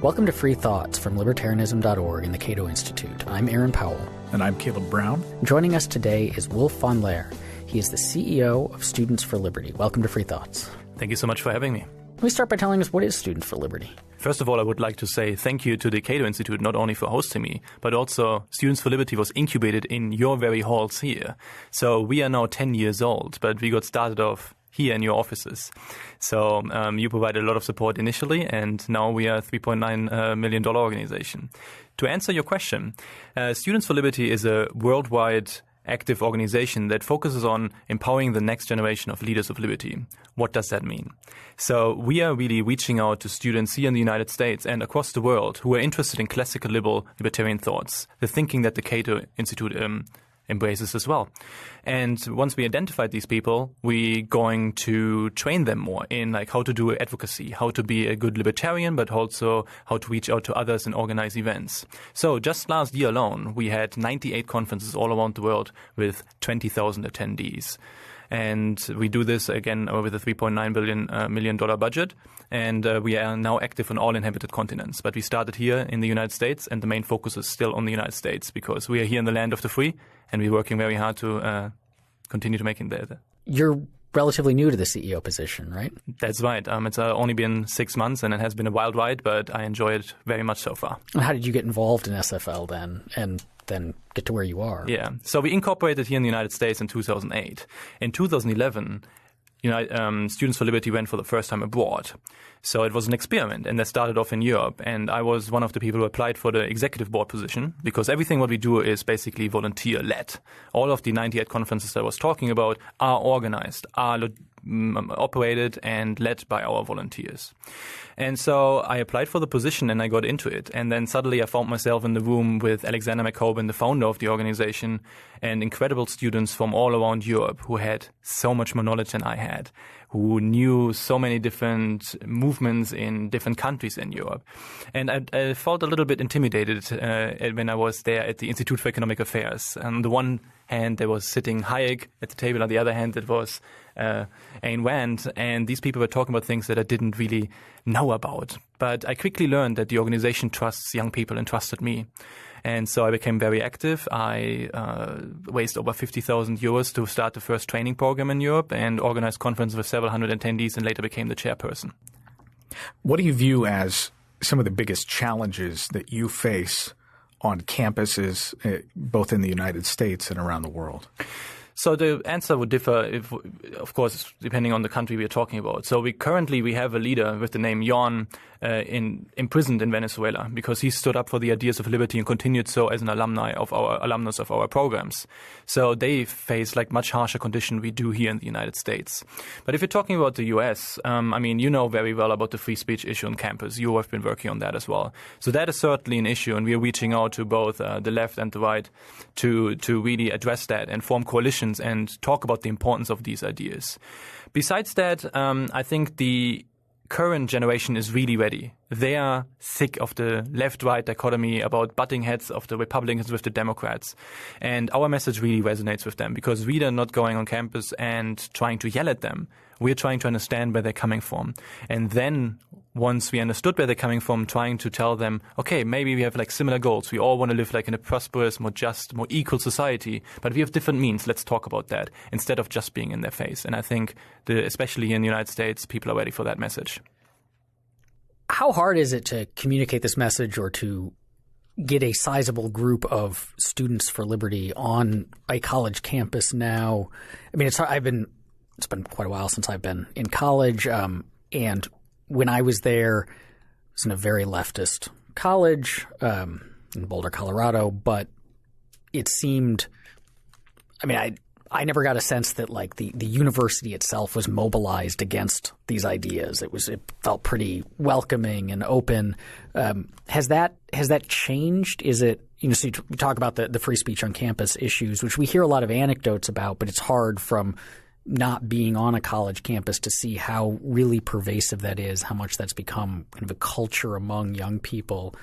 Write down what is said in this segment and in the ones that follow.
Welcome to Free Thoughts from Libertarianism.org and the Cato Institute. I'm Aaron Powell. And I'm Caleb Brown. Joining us today is Wolf von Laer. He is the CEO of Students for Liberty. Welcome to Free Thoughts. Thank you so much for having me. Let me start by telling us, what is Students for Liberty? First of all, I would like to say thank you to the Cato Institute, not only for hosting me, but also Students for Liberty was incubated in your very halls here. So we are now 10 years old, but we got started off here in your offices. So you provided a lot of support initially, and now we are a $3.9 million organization. To answer your question, Students for Liberty is a worldwide active organization that focuses on empowering the next generation of leaders of liberty. What does that mean? So we are really reaching out to students here in the United States and across the world who are interested in classical libertarian thoughts, the thinking that the Cato Institute embraces as well. And once we identified these people, we're going to train them more in like how to do advocacy, how to be a good libertarian, but also how to reach out to others and organize events. So just last year alone, we had 98 conferences all around the world with 20,000 attendees. And we do this, again, with a $3.9 million budget. And we are now active on all inhabited continents. But we started here in the United States, and the main focus is still on the United States because we are here in the land of the free, and we're working very hard to continue to make it there. You're relatively new to the CEO position, right? That's right. It's only been 6 months, and it has been a wild ride, but I enjoy it very much so far. How did you get involved in SFL then, and then get to where you are? Yeah. So we incorporated here in the United States in 2008. In 2011, Students for Liberty went for the first time abroad. So it was an experiment, and they started off in Europe. And I was one of the people who applied for the executive board position because everything what we do is basically volunteer-led. All of the 98 conferences I was talking about are organized, are operated and led by our volunteers. And so I applied for the position and I got into it. And then suddenly I found myself in the room with Alexander McCoben, the founder of the organization, and incredible students from all around Europe who had so much more knowledge than I had, who knew so many different movements in different countries in Europe. And I felt a little bit intimidated when I was there at the Institute for Economic Affairs. On the one hand, there was sitting Hayek at the table. On the other hand, it was Ayn Rand, and these people were talking about things that I didn't really know about. But I quickly learned that the organization trusts young people and trusted me. And so I became very active. I raised over 50,000 euros to start the first training program in Europe and organized conferences with several hundred attendees and later became the chairperson. What do you view as some of the biggest challenges that you face on campuses, both in the United States and around the world? So the answer would differ, of course, depending on the country we are talking about. So we have a leader with the name Jon imprisoned in Venezuela because he stood up for the ideas of liberty and continued so as an alumnus of our programs. So they face like much harsher condition we do here in the United States. But if you're talking about the U.S., you know very well about the free speech issue on campus. You have been working on that as well. So that is certainly an issue, and we are reaching out to both the left and the right to really address that and form coalitions and talk about the importance of these ideas. Besides that, I think the current generation is really ready. They are sick of the left-right dichotomy about butting heads of the Republicans with the Democrats. And our message really resonates with them because we are not going on campus and trying to yell at them. We're trying to understand where they're coming from. And then once we understood where they're coming from, trying to tell them, okay, maybe we have like similar goals. We all want to live like in a prosperous, more just, more equal society, but we have different means. Let's talk about that instead of just being in their face. And I think especially in the United States, people are ready for that message. How hard is it to communicate this message or to get a sizable group of Students for Liberty on a college campus now? I mean, it's been quite a while since I've been in college, and when I was there, it was in a very leftist college in Boulder, Colorado, but it seemed – I never got a sense that like the university itself was mobilized against these ideas. It felt pretty welcoming and open. Has that changed? Is it so you talk about the free speech on campus issues, which we hear a lot of anecdotes about, but it's hard from not being on a college campus to see how really pervasive that is, how much that's become kind of a culture among young people.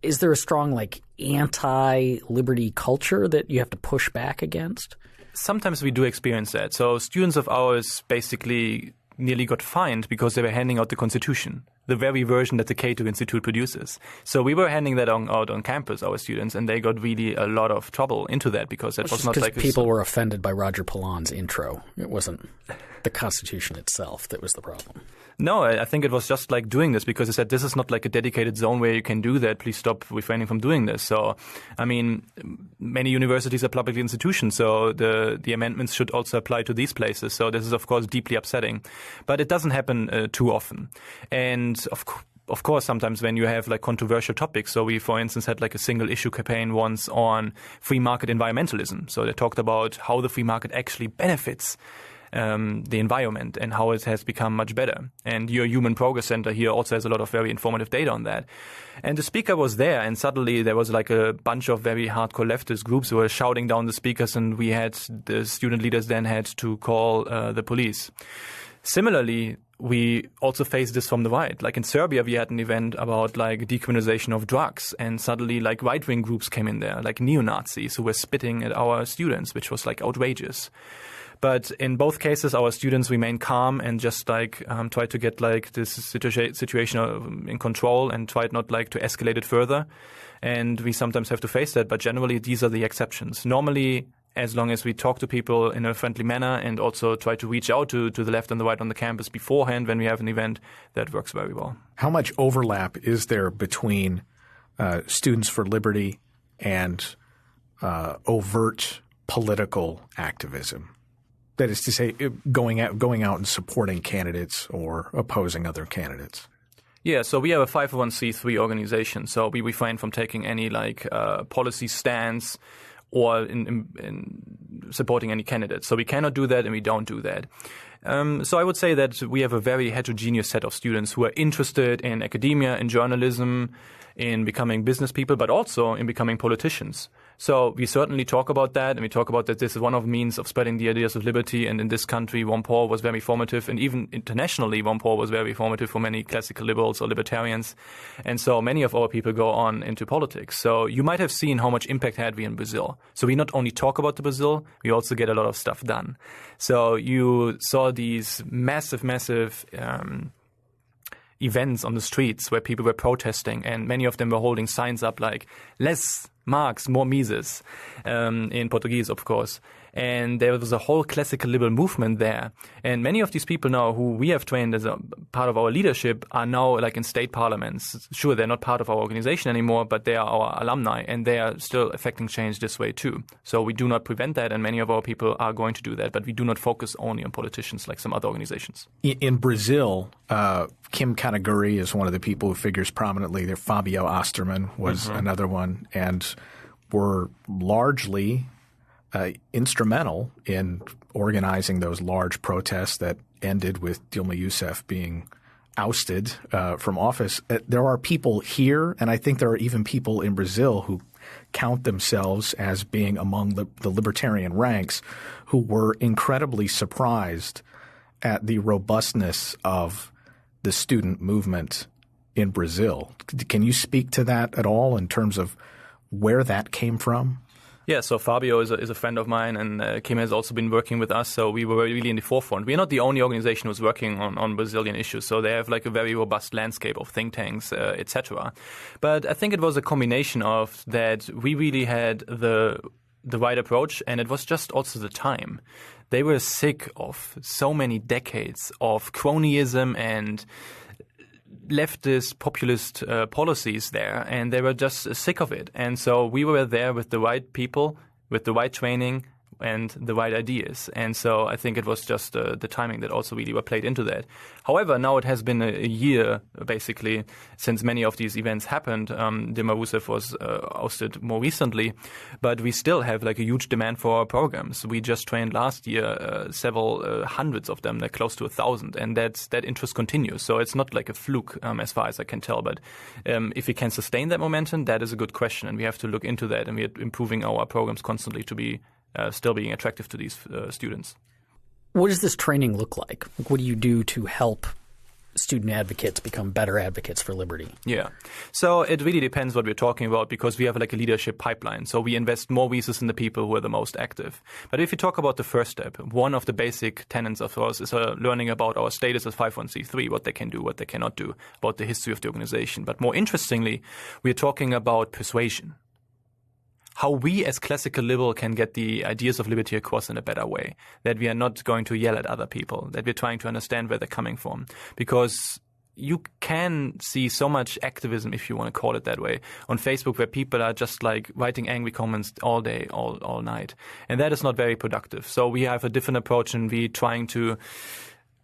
Is there a strong like anti-liberty culture that you have to push back against? Sometimes we do experience that. So students of ours basically nearly got fined because they were handing out the Constitution, the very version that the Cato Institute produces. So we were handing that out on campus, our students, and they got really a lot of trouble into that because that was not like people were offended by Roger Pilon's intro. It wasn't the Constitution itself that was the problem. No, I think it was just like doing this because it said this is not like a dedicated zone where you can do that. Please stop refraining from doing this. So, I mean, many universities are public institutions, so the amendments should also apply to these places. So this is, of course, deeply upsetting. But it doesn't happen too often. And of course, sometimes when you have like controversial topics. So we, for instance, had like a single issue campaign once on free market environmentalism. So they talked about how the free market actually benefits the environment and how it has become much better. And your Human Progress Center here also has a lot of very informative data on that. And the speaker was there, and suddenly there was like a bunch of very hardcore leftist groups who were shouting down the speakers, and the student leaders then had to call the police. Similarly, we also faced this from the right. Like in Serbia, we had an event about like decriminalization of drugs, and suddenly like right-wing groups came in there, like neo-Nazis who were spitting at our students, which was like outrageous. But in both cases, our students remained calm and just like tried to get like this situation in control and tried not like to escalate it further. And we sometimes have to face that, but generally these are the exceptions. Normally, as long as we talk to people in a friendly manner and also try to reach out to the left and the right on the campus beforehand when we have an event, that works very well. How much overlap is there between Students for Liberty and overt political activism? That is to say, going out and supporting candidates or opposing other candidates. Yeah, so we have a 501c3 organization, so we refrain from taking any like policy stance or in supporting any candidates. So we cannot do that, and we don't do that. So I would say that we have a very heterogeneous set of students who are interested in academia, in journalism, in becoming business people, but also in becoming politicians. So we certainly talk about that, and we talk about that this is one of the means of spreading the ideas of liberty. And in this country, WOMPOR was very formative, and even internationally, WOMPOR was very formative for many classical liberals or libertarians. And so many of our people go on into politics. So you might have seen how much impact had we in Brazil. So we not only talk about the Brazil, we also get a lot of stuff done. So you saw these massive events on the streets where people were protesting, and many of them were holding signs up like "Less Marx, more Mises," in Portuguese, of course. And there was a whole classical liberal movement there. And many of these people now who we have trained as a part of our leadership are now like in state parliaments. Sure, they're not part of our organization anymore, but they are our alumni, and they are still affecting change this way too. So we do not prevent that, and many of our people are going to do that, but we do not focus only on politicians like some other organizations. In Brazil, Kim Kanaguri is one of the people who figures prominently there. Fabio Osterman was another one, and were largely instrumental in organizing those large protests that ended with Dilma Rousseff being ousted from office. There are people here, and I think there are even people in Brazil who count themselves as being among the libertarian ranks, who were incredibly surprised at the robustness of the student movement in Brazil. Can you speak to that at all in terms of where that came from? Yeah, so Fabio is a friend of mine, and Kim has also been working with us, so we were really in the forefront. We're not the only organization who's working on Brazilian issues, so they have like a very robust landscape of think tanks, etc. But I think it was a combination of that we really had the right approach, and it was just also the time. They were sick of so many decades of cronyism and leftist populist policies there, and they were just sick of it. And so we were there with the right people, with the right training and the right ideas. And so I think it was just the timing that also really played into that. However, now it has been a year, basically, since many of these events happened. Dilma Rousseff was ousted more recently, but we still have like a huge demand for our programs. We just trained last year several hundreds of them, like close to 1,000, and that interest continues. So it's not like a fluke as far as I can tell, but if we can sustain that momentum, that is a good question, and we have to look into that, and we are improving our programs constantly to be still being attractive to these students. What does this training look like? What do you do to help student advocates become better advocates for liberty? Yeah. So it really depends what we're talking about, because we have like a leadership pipeline. So we invest more resources in the people who are the most active. But if you talk about the first step, one of the basic tenets of ours is learning about our status as 501c3, what they can do, what they cannot do, about the history of the organization. But more interestingly, we're talking about persuasion. How we as classical liberal can get the ideas of liberty across in a better way, that we are not going to yell at other people, that we're trying to understand where they're coming from. Because you can see so much activism, if you want to call it that way, on Facebook, where people are just like writing angry comments all day, all night. And that is not very productive. So we have a different approach, and we're trying to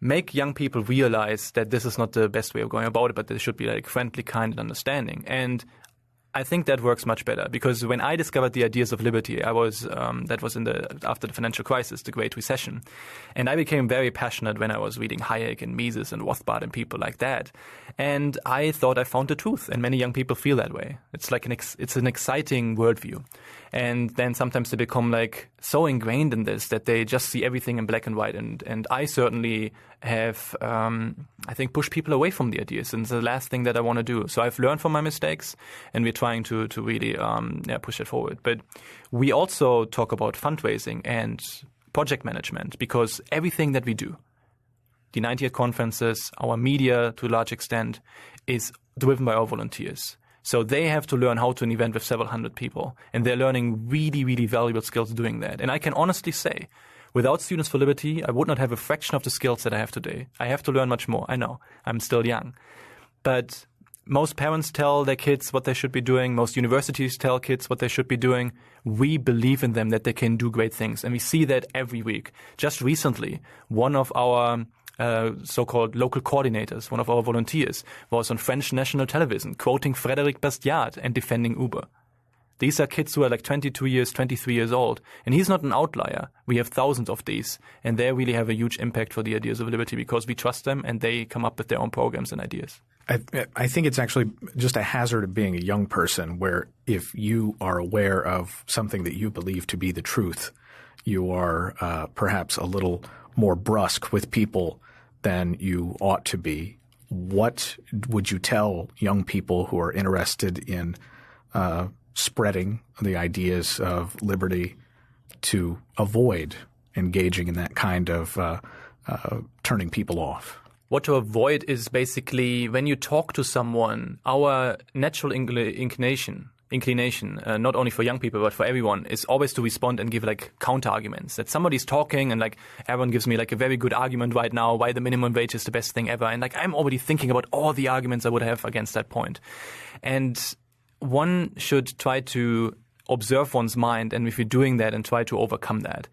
make young people realize that this is not the best way of going about it, but they should be like friendly, kind, and understanding. And I think that works much better, because when I discovered the ideas of liberty, I was that was after the financial crisis, the Great Recession, and I became very passionate when I was reading Hayek and Mises and Rothbard and people like that, and I thought I found the truth, and many young people feel that way. It's like it's an exciting worldview, and then sometimes they become like so ingrained in this that they just see everything in black and white, and I certainly have I think pushed people away from the ideas, and it's the last thing that I want to do. So I've learned from my mistakes, and we're trying to really push it forward. But we also talk about fundraising and project management, because everything that we do, the 98 conferences, our media to a large extent, is driven by our volunteers. So they have to learn how to an event with several hundred people, and they're learning really, really valuable skills doing that. And I can honestly say, without Students for Liberty, I would not have a fraction of the skills that I have today. I have to learn much more. I know, I'm still young. But most parents tell their kids what they should be doing. Most universities tell kids what they should be doing. We believe in them that they can do great things. And we see that every week. Just recently, one of our so-called local coordinators, one of our volunteers, was on French national television quoting Frédéric Bastiat and defending Uber. These are kids who are like 22 years, 23 years old. And he's not an outlier. We have thousands of these. And they really have a huge impact for the ideas of liberty, because we trust them and they come up with their own programs and ideas. I think it's actually just a hazard of being a young person, where if you are aware of something that you believe to be the truth, you are perhaps a little more brusque with people than you ought to be. What would you tell young people who are interested in spreading the ideas of liberty to avoid engaging in that kind of turning people off? What to avoid is basically, when you talk to someone, our natural inclination, not only for young people but for everyone, is always to respond and give like counter arguments. That somebody's talking and like everyone gives me like a very good argument right now why the minimum wage is the best thing ever, and like I'm already thinking about all the arguments I would have against that point. And one should try to observe one's mind, and if you're doing that, and try to overcome that.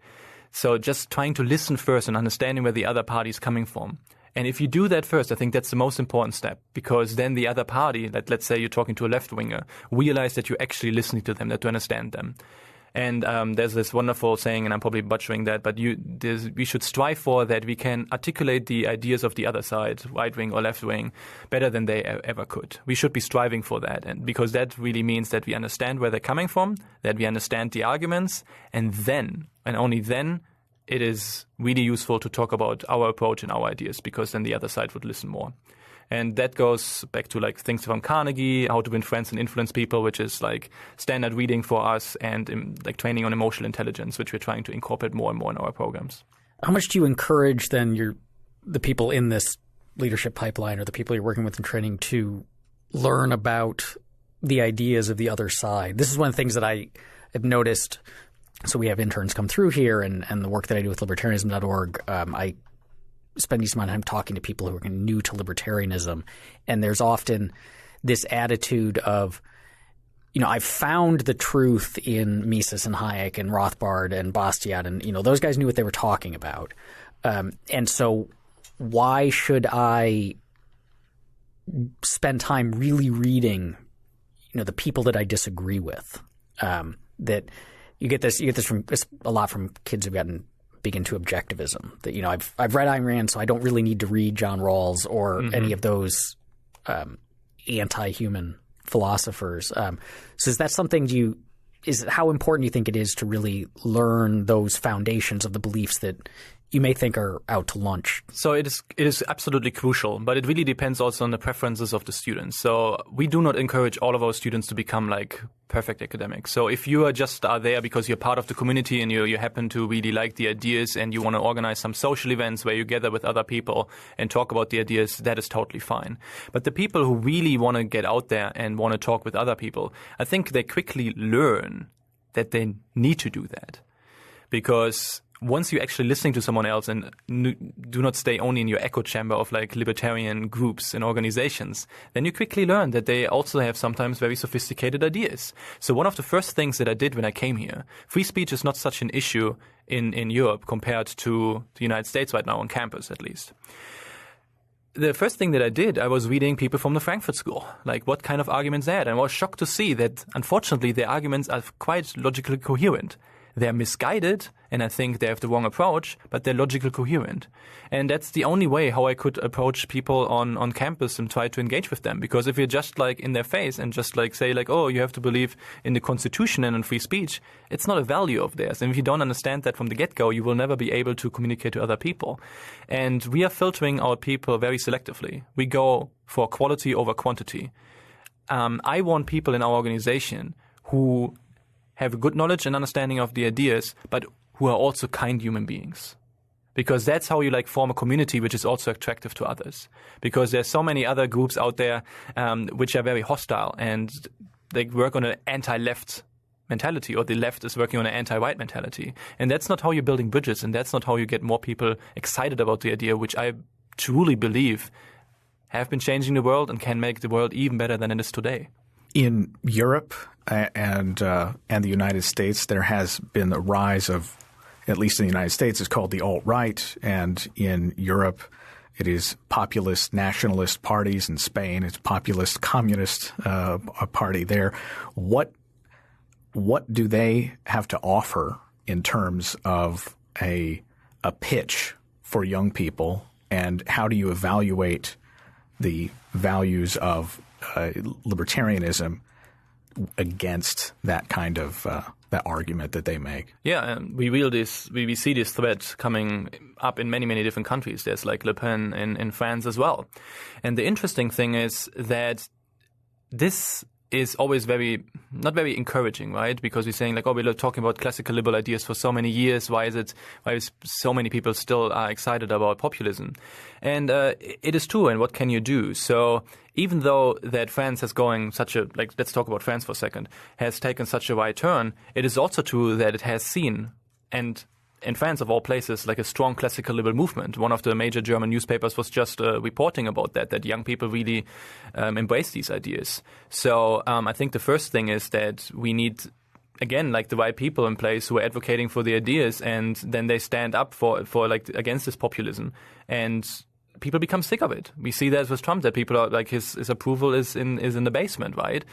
So just trying to listen first and understanding where the other party is coming from. And if you do that first, I think that's the most important step, because then the other party, let's say you're talking to a left-winger, realize that you're actually listening to them, that you understand them. And there's this wonderful saying, and I'm probably butchering that, but we should strive for that we can articulate the ideas of the other side, right-wing or left-wing, better than they ever could. We should be striving for that, and because that really means that we understand where they're coming from, that we understand the arguments, and then, and only then, it is really useful to talk about our approach and our ideas, because then the other side would listen more. And that goes back to like things from Carnegie, How to Win Friends and Influence People, which is like standard reading for us, and like training on emotional intelligence, which we're trying to incorporate more and more in our programs. How much do you encourage then the people in this leadership pipeline, or the people you're working with in training, to learn about the ideas of the other side? This is one of the things that I have noticed. So we have interns come through here, and the work that I do with libertarianism.org, I spend this amount of time talking to people who are new to libertarianism, and there's often this attitude of, I've found the truth in Mises and Hayek and Rothbard and Bastiat, and those guys knew what they were talking about, and so why should I spend time really reading, the people that I disagree with? That you get this from a lot from kids who've gotten big into objectivism. That I've read Ayn Rand, so I don't really need to read John Rawls or any of those anti-human philosophers. So is that something how important do you think it is to really learn those foundations of the beliefs that you may think are out to lunch? So it is absolutely crucial, but it really depends also on the preferences of the students. So we do not encourage all of our students to become like perfect academics. So if you are there because you're part of the community and you happen to really like the ideas and you want to organize some social events where you gather with other people and talk about the ideas, that is totally fine. But the people who really want to get out there and want to talk with other people, I think they quickly learn that they need to do that. Because once you're actually listening to someone else and do not stay only in your echo chamber of like libertarian groups and organizations, then you quickly learn that they also have sometimes very sophisticated ideas. So one of the first things that I did when I came here, free speech is not such an issue in Europe compared to the United States right now on campus at least. The first thing that I did, I was reading people from the Frankfurt School, like what kind of arguments they had. And I was shocked to see that, unfortunately, their arguments are quite logically coherent. They're misguided, and I think they have the wrong approach, but they're logically coherent. And that's the only way how I could approach people on campus and try to engage with them. Because if you're just like in their face and just like say like, oh, you have to believe in the Constitution and in free speech, it's not a value of theirs. And if you don't understand that from the get-go, you will never be able to communicate to other people. And we are filtering our people very selectively. We go for quality over quantity. I want people in our organization who have a good knowledge and understanding of the ideas, but who are also kind human beings. Because that's how you like form a community which is also attractive to others. Because there's so many other groups out there which are very hostile and they work on an anti-left mentality, or the left is working on an anti-right mentality. And that's not how you're building bridges, and that's not how you get more people excited about the idea, which I truly believe have been changing the world and can make the world even better than it is today. In Europe and the United States, there has been a rise of, at least in the United States, it's called the alt-right, and in Europe it is populist nationalist parties. In Spain, it's populist communist party there. What do they have to offer in terms of a pitch for young people, and how do you evaluate the values of libertarianism against that kind of that argument that they make? Yeah, and we see this thread coming up in many, many different countries. There's like Le Pen in France as well. And the interesting thing is that this is always not very encouraging, right? Because we're saying like, oh, we're talking about classical liberal ideas for so many years. Why is so many people still are excited about populism? And it is true. And what can you do? So even though that France has going let's talk about France for a second, has taken such a wide turn, it is also true that it has seen, and in France, of all places, like a strong classical liberal movement. One of the major German newspapers was just reporting about that young people really embrace these ideas. So I think the first thing is that we need, again, like the right people in place who are advocating for the ideas, and then they stand up for like against this populism, and people become sick of it. We see that with Trump, that people are like his approval is in the basement, right?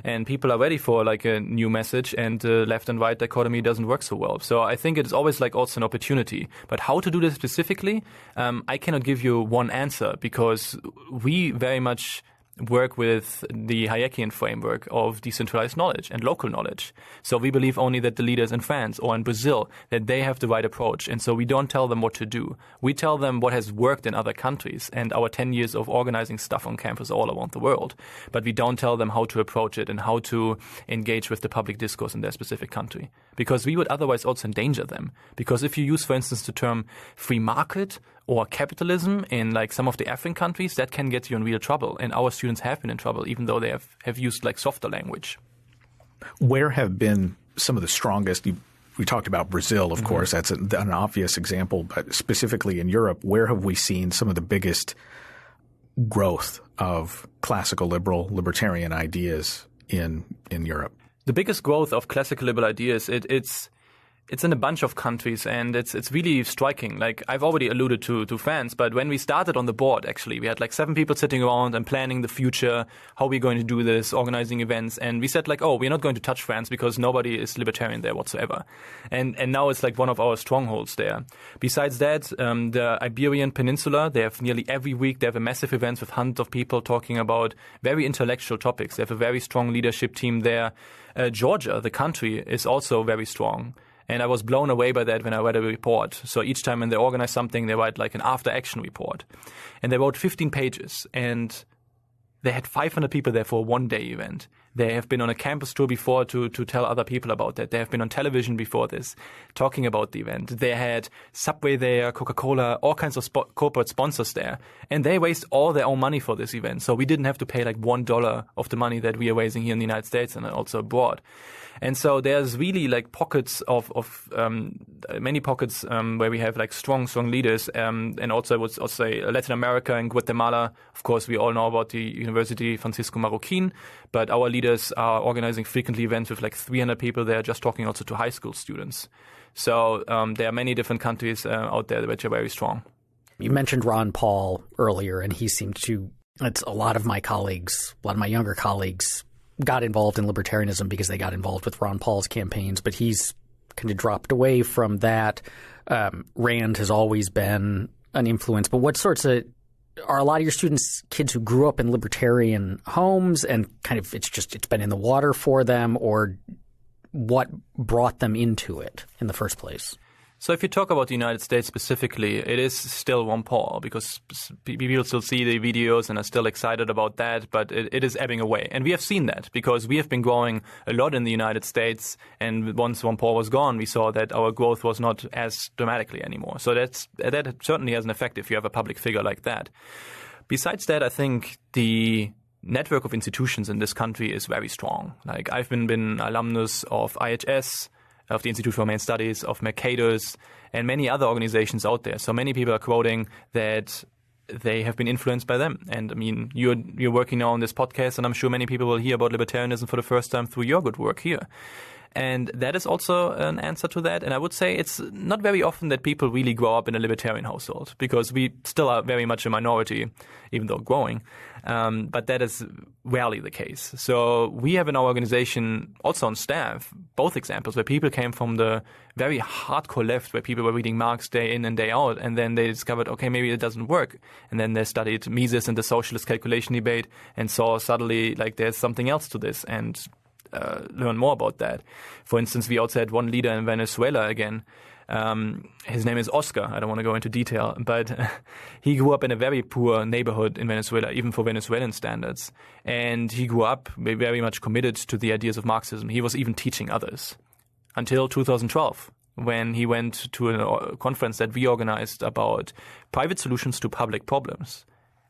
And people are ready for like a new message, and left and right dichotomy doesn't work so well. So I think it is always like also an opportunity. But how to do this specifically, I cannot give you one answer, because we very much work with the Hayekian framework of decentralized knowledge and local knowledge. So we believe only that the leaders in France or in Brazil, that they have the right approach. And so we don't tell them what to do. We tell them what has worked in other countries and our 10 years of organizing stuff on campus all around the world. But we don't tell them how to approach it and how to engage with the public discourse in their specific country. Because we would otherwise also endanger them. Because if you use, for instance, the term free market or capitalism in like some of the African countries, that can get you in real trouble. And our students have been in trouble, even though they have used like softer language. Where have been some of the strongest? We talked about Brazil, of course. That's an obvious example. But specifically in Europe, where have we seen some of the biggest growth of classical libertarian ideas in Europe? The biggest growth of classical liberal ideas, it's in a bunch of countries, and it's really striking. Like I've already alluded to France, but when we started on the board, actually, we had like 7 people sitting around and planning the future, how we're going to do this, organizing events. And we said like, oh, we're not going to touch France because nobody is libertarian there whatsoever. And now it's like one of our strongholds there. Besides that, the Iberian Peninsula, they have nearly every week, they have a massive events with hundreds of people talking about very intellectual topics. They have a very strong leadership team there. Georgia, the country, is also very strong. And I was blown away by that when I read a report. So each time when they organize something, they write like an after-action report. And they wrote 15 pages. And they had 500 people there for a one-day event. They have been on a campus tour before to tell other people about that. They have been on television before this, talking about the event. They had Subway there, Coca-Cola, all kinds of corporate sponsors there. And they raised all their own money for this event. So we didn't have to pay like $1 of the money that we are raising here in the United States and also abroad. And so there's really like pockets of many pockets where we have like strong leaders. And also I would also say Latin America and Guatemala. Of course, we all know about the University Francisco Marroquín, but our leaders are organizing frequently events with like 300 people there, just talking also to high school students. So there are many different countries out there which are very strong. You mentioned Ron Paul earlier, and he seemed to, it's a lot of my younger colleagues got involved in libertarianism because they got involved with Ron Paul's campaigns, but he's kind of dropped away from that. Rand has always been an influence, but what sorts of are a lot of your students kids who grew up in libertarian homes and kind of it's been in the water for them, or what brought them into it in the first place? So if you talk about the United States specifically, it is still Ron Paul because people still see the videos and are still excited about that, but it is ebbing away. And we have seen that because we have been growing a lot in the United States, and once Ron Paul was gone, we saw that our growth was not as dramatically anymore. So that certainly has an effect if you have a public figure like that. Besides that, I think the network of institutions in this country is very strong. Like I've been alumnus of IHS, of the Institute for Humane Studies, of Mercatus, and many other organizations out there. So many people are quoting that they have been influenced by them. And I mean, you're working now on this podcast, and I'm sure many people will hear about libertarianism for the first time through your good work here. And that is also an answer to that. And I would say it's not very often that people really grow up in a libertarian household, because we still are very much a minority, even though growing. But that is rarely the case. So we have in our organization, also on staff, both examples where people came from the very hardcore left, where people were reading Marx day in and day out, and then they discovered, okay, maybe it doesn't work. And then they studied Mises and the socialist calculation debate and saw suddenly like there's something else to this, and learn more about that. For instance, we also had one leader in Venezuela again. His name is Oscar. I don't want to go into detail, but he grew up in a very poor neighborhood in Venezuela, even for Venezuelan standards. And he grew up very much committed to the ideas of Marxism. He was even teaching others until 2012, when he went to a conference that we organized about private solutions to public problems.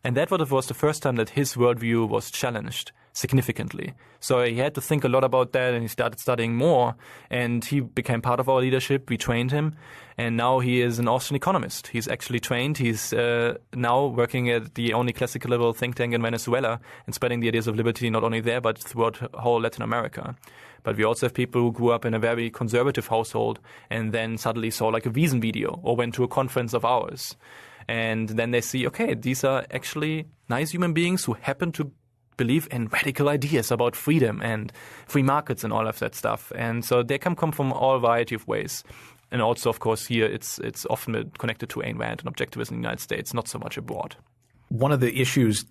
And that was the first time that his worldview was challenged significantly. So he had to think a lot about that, and he started studying more, and he became part of our leadership. We trained him, and now he is an Austrian economist. He's actually trained. He's now working at the only classical liberal think tank in Venezuela and spreading the ideas of liberty not only there, but throughout whole Latin America. But we also have people who grew up in a very conservative household and then suddenly saw like a Wiesn video or went to a conference of ours. And then they see, okay, these are actually nice human beings who happen to believe in radical ideas about freedom and free markets and all of that stuff. And so they can come from all variety of ways. And also, of course, here it's often connected to Ayn Rand and objectivism in the United States, not so much abroad. One of the issues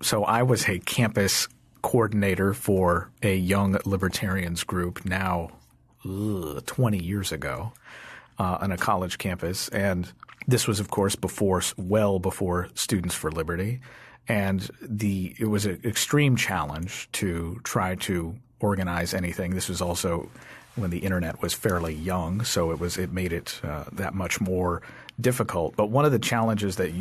so I was a campus coordinator for a young libertarians group now 20 years ago on a college campus. And this was, of course, well before Students for Liberty. And it was an extreme challenge to try to organize anything. This was also when the internet was fairly young, so it made it that much more difficult. But one of the challenges that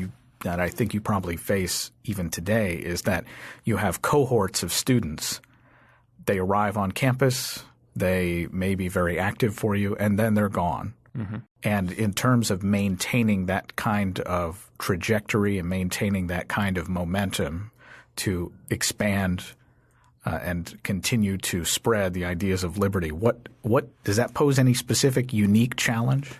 I think you probably face even today is that you have cohorts of students. They arrive on campus, they may be very active for you, and then they're gone. Mm-hmm. And in terms of maintaining that kind of trajectory and maintaining that kind of momentum to expand and continue to spread the ideas of liberty, what does that pose any specific unique challenge?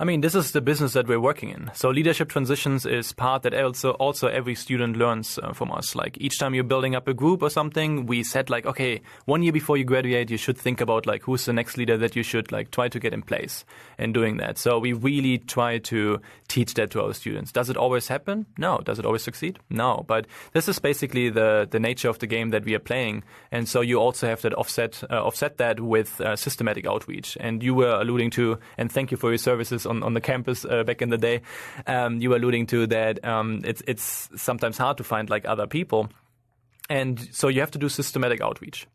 I mean, this is the business that we're working in. So leadership transitions is part that also every student learns from us. Like each time you're building up a group or something, we said like, okay, 1 year before you graduate, you should think about like who's the next leader that you should like try to get in place in doing that. So we really try to teach that to our students. Does it always happen? No. Does it always succeed? No. But this is basically the nature of the game that we are playing. And so you also have that offset that with systematic outreach. And you were alluding to, and thank you for your services on the campus back in the day. You were alluding to that it's sometimes hard to find like other people. And so you have to do systematic outreach.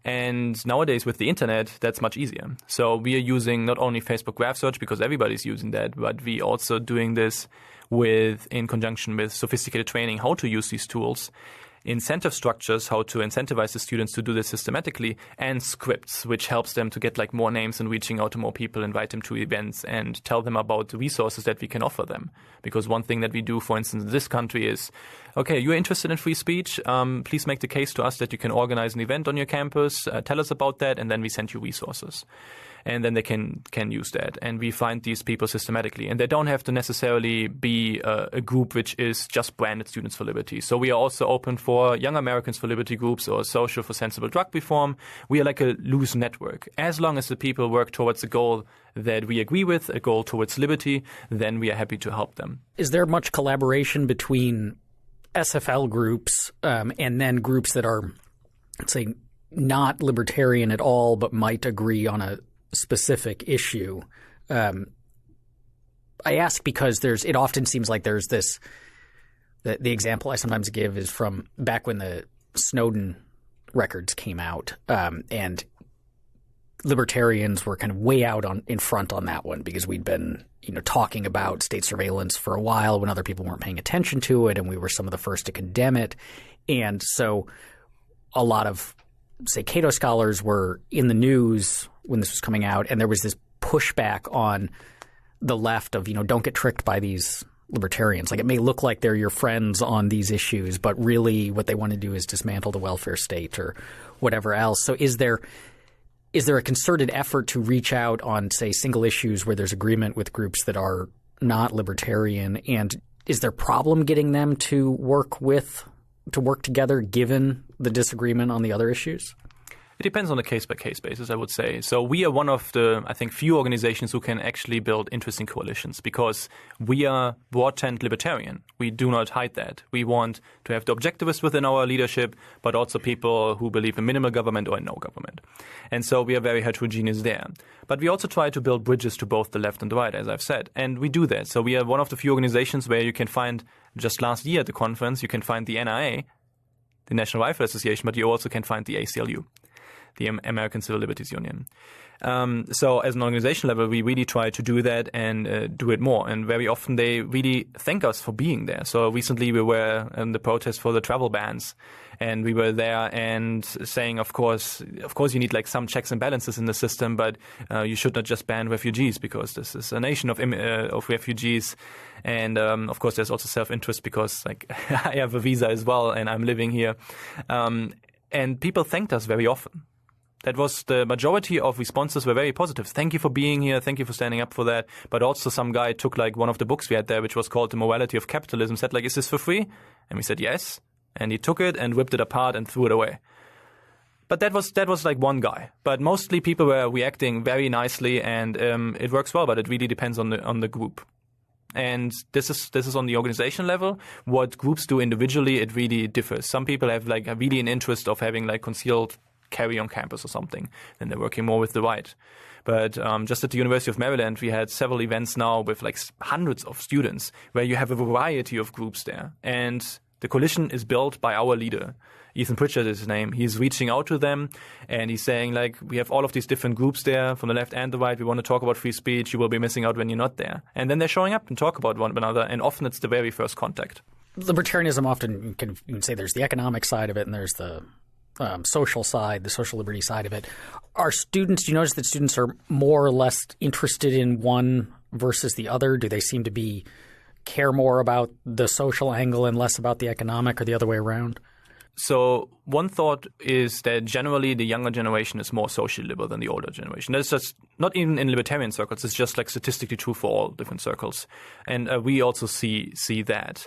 And nowadays with the internet, that's much easier. So we are using not only Facebook graph search because everybody's using that, but we also doing this in conjunction with sophisticated training, how to use these tools, incentive structures, how to incentivize the students to do this systematically, and scripts, which helps them to get like more names and reaching out to more people, invite them to events and tell them about the resources that we can offer them. Because one thing that we do, for instance, in this country is, okay, you're interested in free speech, please make the case to us that you can organize an event on your campus, tell us about that, and then we send you resources. And then they can use that. And we find these people systematically. And they don't have to necessarily be a group which is just branded Students for Liberty. So we are also open for Young Americans for Liberty groups or Social for Sensible Drug Reform. We are like a loose network. As long as the people work towards a goal that we agree with, a goal towards liberty, then we are happy to help them. Is there much collaboration between SFL groups and then groups that are, let's say, not libertarian at all but might agree on a specific issue? I ask because it often seems like there's this the example I sometimes give is from back when the Snowden records came out, and libertarians were kind of way out in front on that one because we'd been talking about state surveillance for a while when other people weren't paying attention to it, and we were some of the first to condemn it. And so a lot of, say, Cato scholars were in the news when this was coming out, and there was this pushback on the left of, don't get tricked by these libertarians. Like, it may look like they're your friends on these issues, but really what they want to do is dismantle the welfare state or whatever else. So is there a concerted effort to reach out on, say, single issues where there's agreement with groups that are not libertarian? And is there a problem getting them to work together given the disagreement on the other issues? It depends on a case-by-case basis, I would say. So we are one of the, I think, few organizations who can actually build interesting coalitions because we are broad and libertarian. We do not hide that. We want to have the objectivists within our leadership, but also people who believe in minimal government or in no government. And so we are very heterogeneous there. But we also try to build bridges to both the left and the right, as I've said. And we do that. So we are one of the few organizations where you can find, just last year at the conference, you can find the NRA, the National Rifle Association, but you also can find the ACLU, the American Civil Liberties Union. So as an organization level, we really try to do that and do it more. And very often they really thank us for being there. So recently we were in the protest for the travel bans, and we were there and saying, of course, you need like some checks and balances in the system, but you should not just ban refugees because this is a nation of refugees. And of course, there's also self-interest because like I have a visa as well and I'm living here. And people thanked us very often. That was the majority of responses were very positive. Thank you for being here. Thank you for standing up for that. But also some guy took like one of the books we had there, which was called The Morality of Capitalism, said like, is this for free? And we said, yes. And he took it and ripped it apart and threw it away. But that was like one guy. But mostly people were reacting very nicely, and it works well, but it really depends on the group. And this is on the organization level. What groups do individually, it really differs. Some people have like really an interest of having like concealed carry on campus or something, then they're working more with the right. But just at the University of Maryland, we had several events now with like hundreds of students where you have a variety of groups there. And the coalition is built by our leader. Ethan Pritchard is his name. He's reaching out to them and he's saying like, we have all of these different groups there from the left and the right. We want to talk about free speech. You will be missing out when you're not there. And then they're showing up and talk about one another. And often it's the very first contact. Libertarianism often, you can say there's the economic side of it and there's the social side, the social liberty side of it. Do you notice that students are more or less interested in one versus the other? Do they seem to care more about the social angle and less about the economic, or the other way around? So one thought is that generally the younger generation is more socially liberal than the older generation. That's just not even in libertarian circles. It's just like statistically true for all different circles. And we also see that.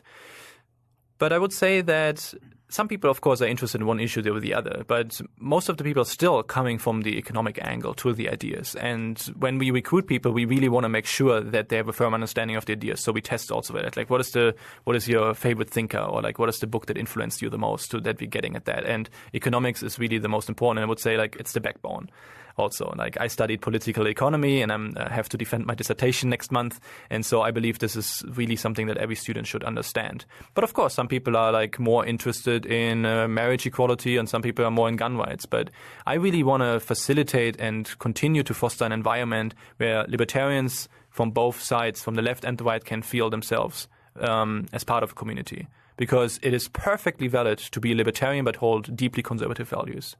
But I would say that some people, of course, are interested in one issue over the other, but most of the people are still coming from the economic angle to the ideas. And when we recruit people, we really want to make sure that they have a firm understanding of the ideas. So we test also that, like, what is your favorite thinker, or like, what is the book that influenced you the most, so that we're getting at that. And economics is really the most important. And I would say, like, it's the backbone. Also, like, I studied political economy, and I have to defend my dissertation next month, and so I believe this is really something that every student should understand. But of course, some people are like more interested in marriage equality, and some people are more in gun rights. But I really want to facilitate and continue to foster an environment where libertarians from both sides, from the left and the right, can feel themselves as part of a community, because it is perfectly valid to be a libertarian but hold deeply conservative values.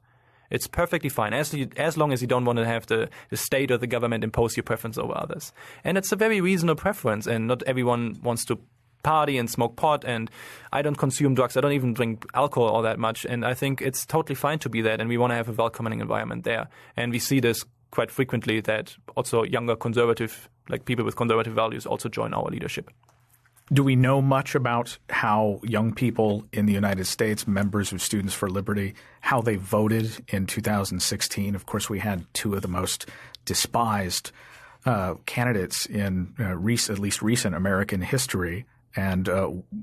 It's perfectly fine, as long as you don't want to have the state or the government impose your preference over others. And it's a very reasonable preference, and not everyone wants to party and smoke pot, and I don't consume drugs. I don't even drink alcohol all that much, and I think it's totally fine to be that, and we want to have a welcoming environment there. And we see this quite frequently, that also younger conservative, like people with conservative values, also join our leadership. Do we know much about how young people in the United States, members of Students for Liberty, how they voted in 2016? Of course, we had two of the most despised candidates in at least recent American history, and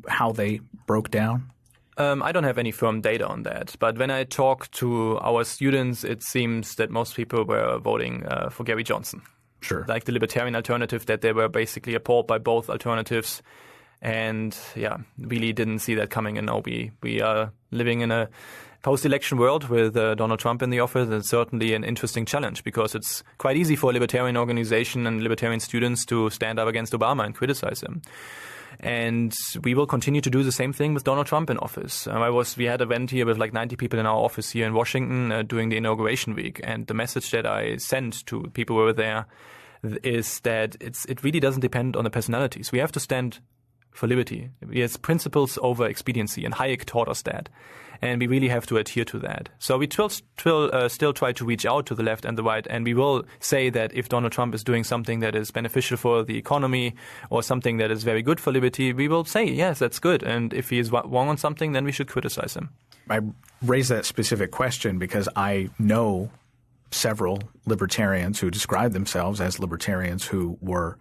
how they broke down. I don't have any firm data on that, but when I talk to our students, it seems that most people were voting for Gary Johnson. Sure. Like the libertarian alternative, that they were basically appalled by both alternatives. And really didn't see that coming. And now we are living in a post-election world with Donald Trump in the office. It's certainly an interesting challenge, because it's quite easy for a libertarian organization and libertarian students to stand up against Obama and criticize him. And we will continue to do the same thing with Donald Trump in office. We had an event here with like 90 people in our office here in Washington during the inauguration week. And the message that I sent to people who were there is that it really doesn't depend on the personalities. We have to stand for liberty. It's principles over expediency, and Hayek taught us that. And we really have to adhere to that. So we will still try to reach out to the left and the right, and we will say that if Donald Trump is doing something that is beneficial for the economy or something that is very good for liberty, we will say, yes, that's good. And if he is wrong on something, then we should criticize him. I raise that specific question because I know several libertarians who describe themselves as libertarians who were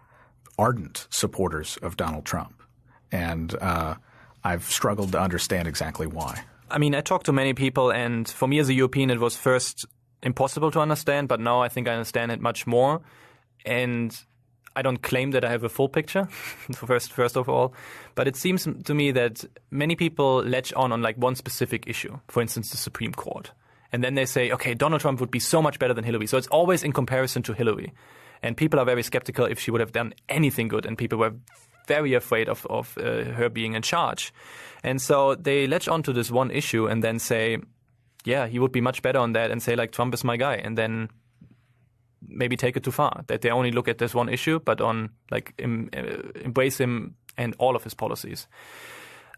ardent supporters of Donald Trump. And I've struggled to understand exactly why. I mean, I talked to many people, and for me as a European, it was first impossible to understand, but now I think I understand it much more. And I don't claim that I have a full picture, first of all, but it seems to me that many people latch on like one specific issue, for instance, the Supreme Court. And then they say, okay, Donald Trump would be so much better than Hillary. So it's always in comparison to Hillary. And people are very skeptical if she would have done anything good, and people were very afraid of her being in charge. And so they latch onto this one issue and then say, yeah, he would be much better on that, and say, like, Trump is my guy, and then maybe take it too far, that they only look at this one issue, but on like embrace him and all of his policies.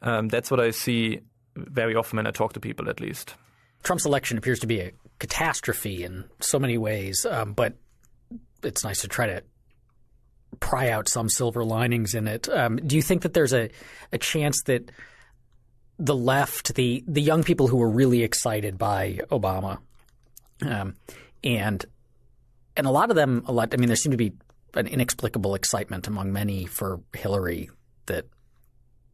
That's what I see very often when I talk to people, at least. Trump's election appears to be a catastrophe in so many ways, but it's nice to try to pry out some silver linings in it. Do you think that there's a chance that the left, the young people who were really excited by Obama, and a lot of them, there seemed to be an inexplicable excitement among many for Hillary that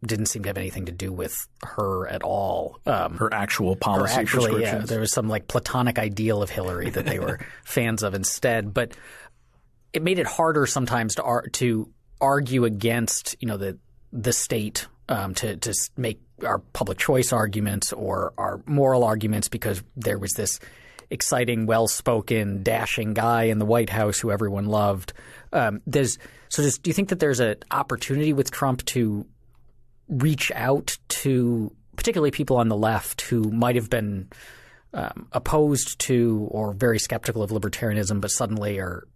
didn't seem to have anything to do with her at all. Her actual policy prescriptions. Yeah, there was some like platonic ideal of Hillary that they were fans of instead. But it made it harder sometimes to argue against, the state, to make our public choice arguments or our moral arguments, because there was this exciting, well-spoken, dashing guy in the White House who everyone loved. Do you think that there's an opportunity with Trump to reach out to particularly people on the left who might have been opposed to or very skeptical of libertarianism, but suddenly are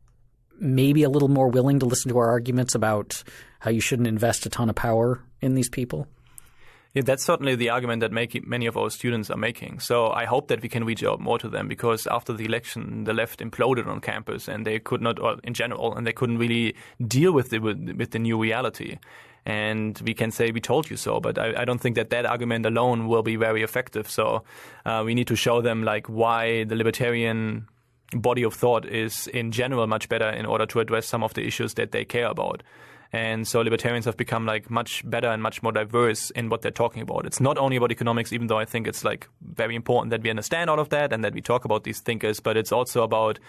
maybe a little more willing to listen to our arguments about how you shouldn't invest a ton of power in these people? Yeah, that's certainly the argument that many of our students are making. So I hope that we can reach out more to them, because after the election, the left imploded on campus, and they could not, or in general, and they couldn't really deal with the new reality. And we can say we told you so, but I don't think that argument alone will be very effective. So we need to show them like why the libertarian body of thought is in general much better in order to address some of the issues that they care about. And so libertarians have become like much better and much more diverse in what they're talking about. It's not only about economics, even though I think it's like very important that we understand all of that and that we talk about these thinkers, but it's also about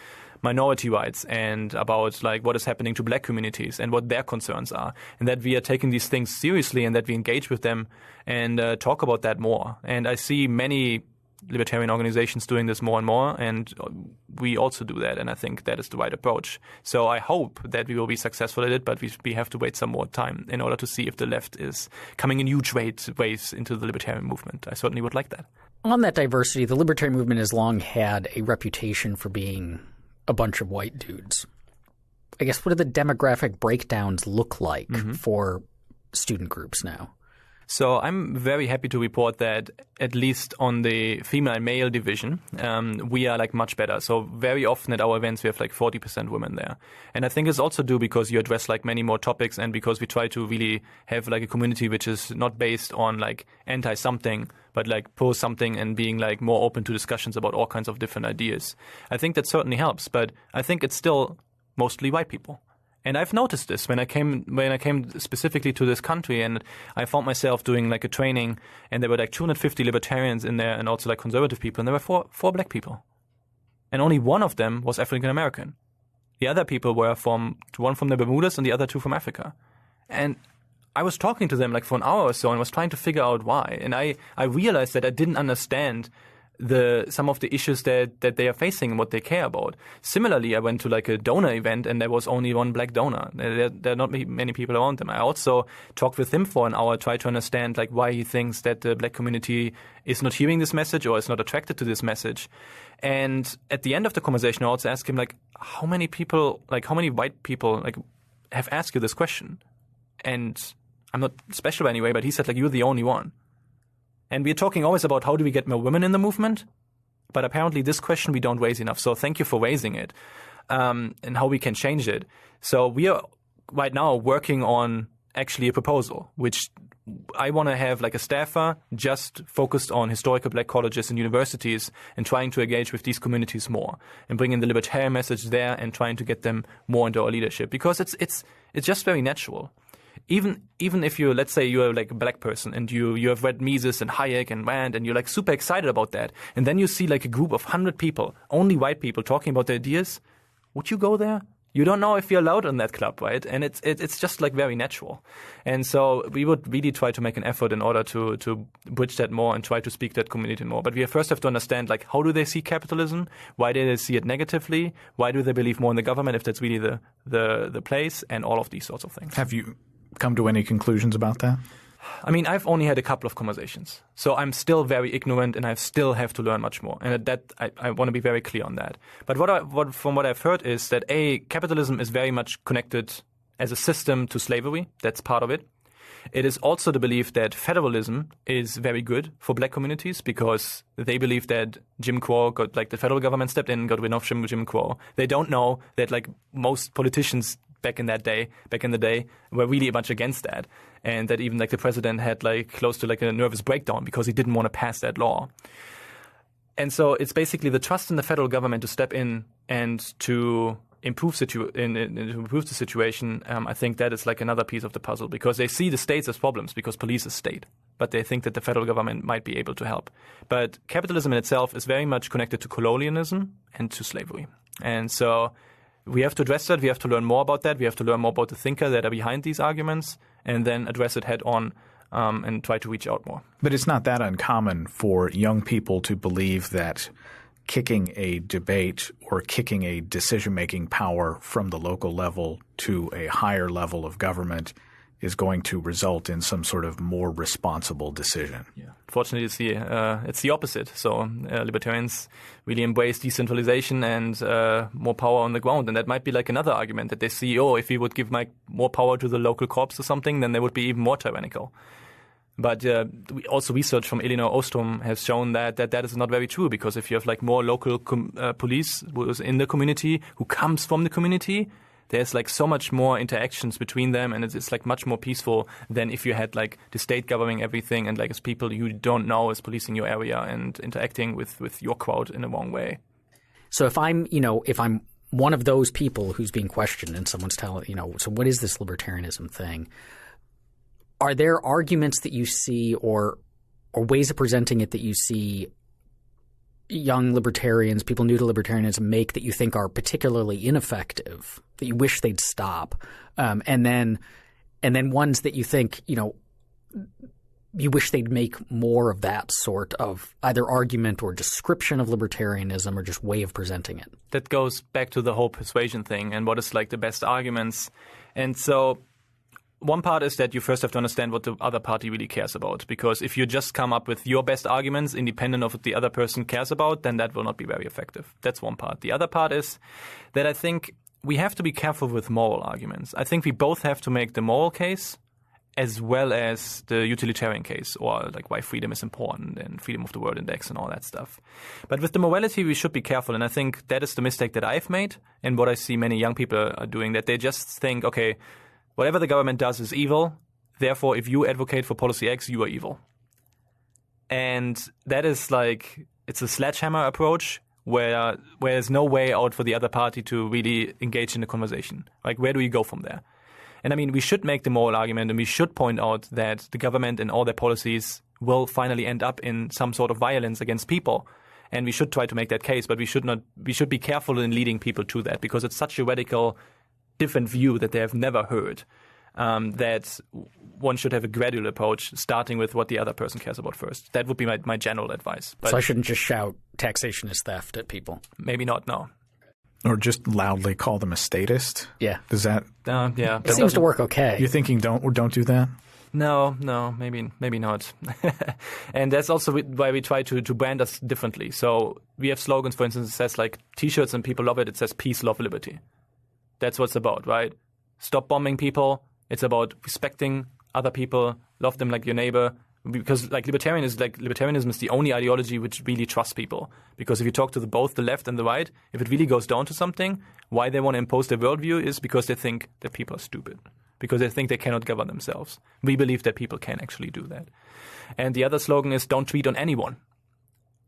minority rights and about like what is happening to black communities and what their concerns are, and that we are taking these things seriously and that we engage with them and talk about that more. And I see many libertarian organizations doing this more and more, and we also do that, and I think that is the right approach. So I hope that we will be successful at it, but we have to wait some more time in order to see if the left is coming in huge waves into the libertarian movement. I certainly would like that. On that diversity, the libertarian movement has long had a reputation for being a bunch of white dudes. I guess, what do the demographic breakdowns look like for student groups now? So I'm very happy to report that at least on the female and male division, we are like much better. So very often at our events, we have like 40% women there. And I think it's also due because you address like many more topics, and because we try to really have like a community which is not based on like anti-something, but like pro-something, and being like more open to discussions about all kinds of different ideas. I think that certainly helps, but I think it's still mostly white people. And I've noticed this when I came specifically to this country, and I found myself doing like a training, and there were like 250 libertarians in there, and also like conservative people, and there were four black people, and only one of them was African American. The other people were one from the Bermudas and the other two from Africa. And I was talking to them like for an hour or so and was trying to figure out why. And I realized that I didn't understand some of the issues that they are facing and what they care about. Similarly, I went to like a donor event, and there was only one black donor. There are not many people around them. I also talked with him for an hour, tried to understand like why he thinks that the black community is not hearing this message or is not attracted to this message. And at the end of the conversation, I also asked him like, how many white people like have asked you this question? And I'm not special anyway, but he said like, you're the only one. And we're talking always about how do we get more women in the movement, but apparently this question we don't raise enough. So thank you for raising it, and how we can change it. So we are right now working on actually a proposal, which I want to have like a staffer just focused on historical black colleges and universities, and trying to engage with these communities more and bring in the libertarian message there and trying to get them more into our leadership, because it's just very natural. Even if you, let's say you're like a black person and you have read Mises and Hayek and Rand, and you're like super excited about that, and then you see like a group of 100 people, only white people, talking about their ideas, would you go there? You don't know if you're allowed in that club, right? And it's just like very natural. And so we would really try to make an effort in order to bridge that more and try to speak to that community more. But we first have to understand like, how do they see capitalism? Why do they see it negatively? Why do they believe more in the government if that's really the place? And all of these sorts of things. Have you come to any conclusions about that? I mean, I've only had a couple of conversations, so I'm still very ignorant, and I still have to learn much more. And that I want to be very clear on that. But from what I've heard is that capitalism is very much connected as a system to slavery. That's part of it. It is also the belief that federalism is very good for black communities, because they believe that Jim Crow the federal government stepped in and got rid of Jim Crow. They don't know that like most politicians back in the day were really much against that, and that even like the president had like close to like a nervous breakdown because he didn't want to pass that law. And so it's basically the trust in the federal government to step in and to improve the situation. I think that is like another piece of the puzzle, because they see the states as problems because police is state, but they think that the federal government might be able to help. But capitalism in itself is very much connected to colonialism and to slavery. And so we have to address that. We have to learn more about that. We have to learn more about the thinker that are behind these arguments, and then address it head on, and try to reach out more. But it's not that uncommon for young people to believe that kicking a debate or kicking a decision-making power from the local level to a higher level of government is going to result in some sort of more responsible decision. Yeah. Fortunately, it's the opposite. So libertarians really embrace decentralization and more power on the ground. And that might be like another argument that they see, if we would give more power to the local corps or something, then they would be even more tyrannical. But also research from Elinor Ostrom has shown that is not very true, because if you have like more local police who is in the community, who comes from the community, there's like so much more interactions between them, and it's like much more peaceful than if you had like the state governing everything and like as people you don't know is policing your area and interacting with your crowd in the wrong way. So if I'm one of those people who's being questioned and someone's telling, so what is this libertarianism thing? Are there arguments that you see or ways of presenting it that you see young libertarians, people new to libertarianism make that you think are particularly ineffective, that you wish they'd stop, and then ones that you think, you wish they'd make more of that sort of either argument or description of libertarianism or just way of presenting it? That goes back to the whole persuasion thing and what is like the best arguments. And so one part is that you first have to understand what the other party really cares about, because if you just come up with your best arguments independent of what the other person cares about, then that will not be very effective. That's one part. The other part is that I think we have to be careful with moral arguments. I think we both have to make the moral case as well as the utilitarian case, or like why freedom is important and freedom of the world index and all that stuff. But with the morality, we should be careful. And I think that is the mistake that I've made and what I see many young people are doing, that they just think, okay, whatever the government does is evil. Therefore, if you advocate for policy X, you are evil. And that is like, it's a sledgehammer approach where there's no way out for the other party to really engage in the conversation. Like, where do you go from there? And I mean, we should make the moral argument and we should point out that the government and all their policies will finally end up in some sort of violence against people. And we should try to make that case, but we should be careful in leading people to that, because it's such a radical different view that they have never heard, that one should have a gradual approach, starting with what the other person cares about first. That would be my general advice. But so I shouldn't just shout taxation is theft at people? Maybe not, no. Or just loudly call them a statist? Yeah. Does that? Yeah. It seems to work okay. You're thinking don't do that? No, maybe not. And that's also why we try to brand us differently. So we have slogans, for instance, it says like T-shirts and people love it. It says peace, love, liberty. That's what it's about, right? Stop bombing people. It's about respecting other people, love them like your neighbor. Because like libertarianism is the only ideology which really trusts people. Because if you talk to both the left and the right, if it really goes down to something, why they want to impose their worldview is because they think that people are stupid. Because they think they cannot govern themselves. We believe that people can actually do that. And the other slogan is don't tweet on anyone.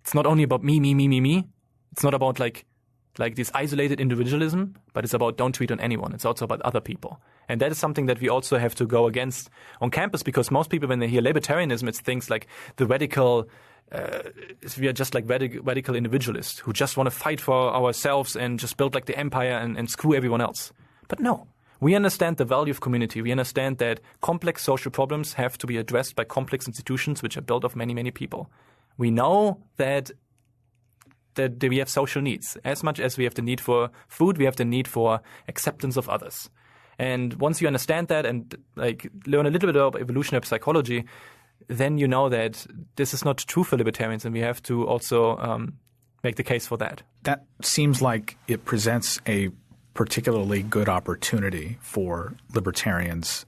It's not only about me. It's not about like this isolated individualism, but it's about don't tweet on anyone. It's also about other people. And that is something that we also have to go against on campus, because most people, when they hear libertarianism, it's things like the radical, we are just like radical individualists who just want to fight for ourselves and just build like the empire and screw everyone else. But no, we understand the value of community. We understand that complex social problems have to be addressed by complex institutions which are built of many, many people. We know that we have social needs. As much as we have the need for food, we have the need for acceptance of others. And once you understand that and like learn a little bit about evolutionary psychology, then you know that this is not true for libertarians, and we have to also make the case for that. That seems like it presents a particularly good opportunity for libertarians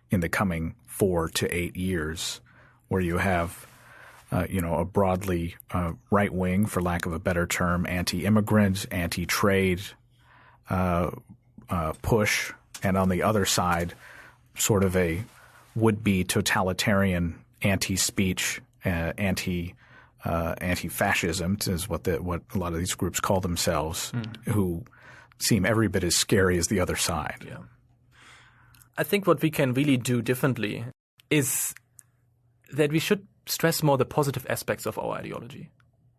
in the coming 4 to 8 years, where you have a broadly right wing, for lack of a better term, anti-immigrant, anti-trade push, and on the other side, sort of a would-be totalitarian anti-speech, anti-fascism is what a lot of these groups call themselves, who seem every bit as scary as the other side. Yeah. I think what we can really do differently is that we should stress more the positive aspects of our ideology.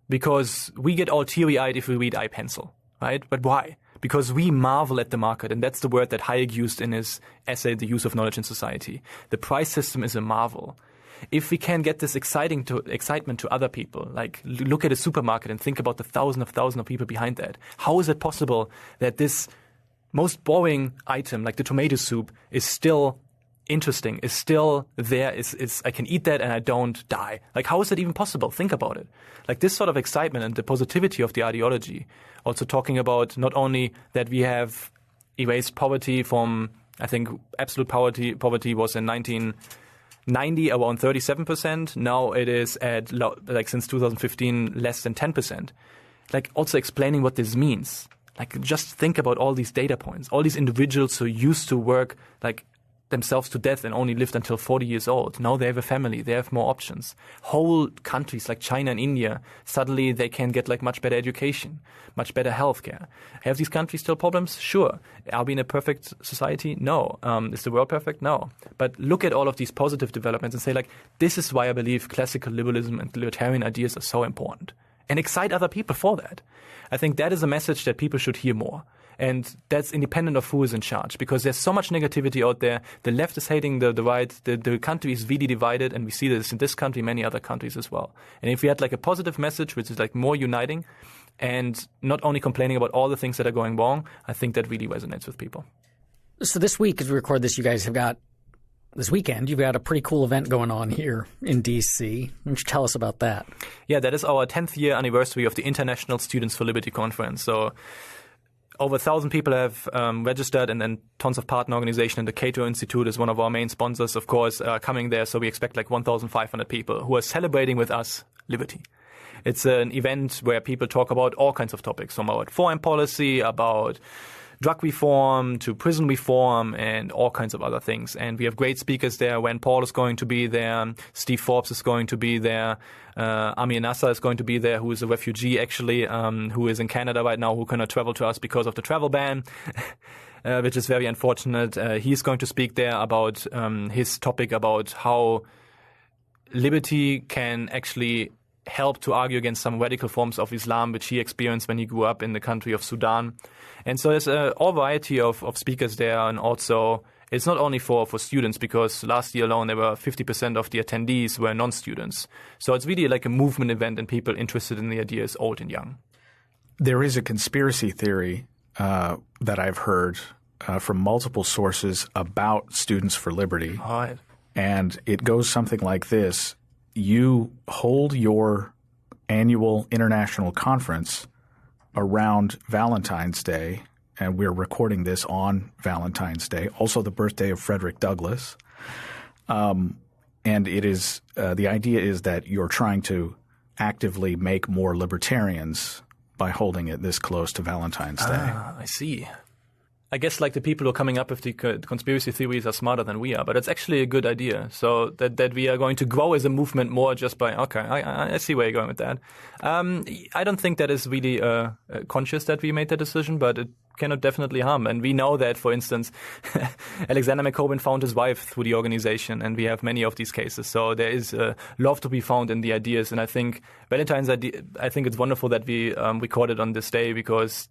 Because we get all teary-eyed if we read I Pencil, right? But why? Because we marvel at the market, and that's the word that Hayek used in his essay, The Use of Knowledge in Society. The price system is a marvel. If we can get this excitement to other people, like look at a supermarket and think about the thousands of people behind that, how is it possible that this most boring item, like the tomato soup, is still interesting, is still there, is I can eat that and I don't die? Like, how is it even possible? Think about it. Like, this sort of excitement and the positivity of the ideology, also talking about not only that we have erased poverty from, I think absolute poverty was in around 37%. Now it is at, like since 2015, less than 10%. Like also explaining what this means. Like just think about all these data points, all these individuals who used to work like themselves to death and only lived until 40 years old. Now they have a family, they have more options. Whole countries like China and India, suddenly they can get like much better education, much better healthcare. Have these countries still problems? Sure. Are we in a perfect society? No. Is the world perfect? No. But look at all of these positive developments and say like, this is why I believe classical liberalism and libertarian ideas are so important. And excite other people for that. I think that is a message that people should hear more. And that's independent of who is in charge, because there's so much negativity out there. The left is hating the right. The country is really divided, and we see this in this country, many other countries as well. And if we had like a positive message, which is like more uniting and not only complaining about all the things that are going wrong, I think that really resonates with people. So this week, as we record this, you guys have got this weekend, you've got a pretty cool event going on here in D.C. Why don't you tell us about that? Yeah, that is our 10th year anniversary of the International Students for Liberty Conference. So over 1,000 people have registered, and then tons of partner organizations. And the Cato Institute is one of our main sponsors, of course, coming there. So we expect like 1,500 people who are celebrating with us liberty. It's an event where people talk about all kinds of topics, from about foreign policy, about drug reform to prison reform and all kinds of other things. And we have great speakers there. When Paul is going to be there, Steve Forbes is going to be there, Amir Nasser is going to be there, who is a refugee actually, who is in Canada right now, who cannot travel to us because of the travel ban, which is very unfortunate. He's going to speak there about his topic about how liberty can actually help to argue against some radical forms of Islam, which he experienced when he grew up in the country of Sudan. And so there's a whole variety of speakers there, and also it's not only for students, because last year alone there were 50% of the attendees were non-students. So it's really like a movement event, and people interested in the ideas, old and young. There is a conspiracy theory that I've heard from multiple sources about Students for Liberty. All right. And it goes something like this. You hold your annual international conference around Valentine's Day, and we're recording this on Valentine's Day, also the birthday of Frederick Douglass. And it is the idea is that you're trying to actively make more libertarians by holding it this close to Valentine's Day. I see. I guess like the people who are coming up with the conspiracy theories are smarter than we are, but it's actually a good idea. So that we are going to grow as a movement more just by, okay, I see where you're going with that. I don't think that is really conscious that we made that decision, but it cannot definitely harm. And we know that, for instance, Alexander McCoben found his wife through the organization, and we have many of these cases. So there is love to be found in the ideas. And I think Valentine's idea, I think it's wonderful that we recorded on this day, because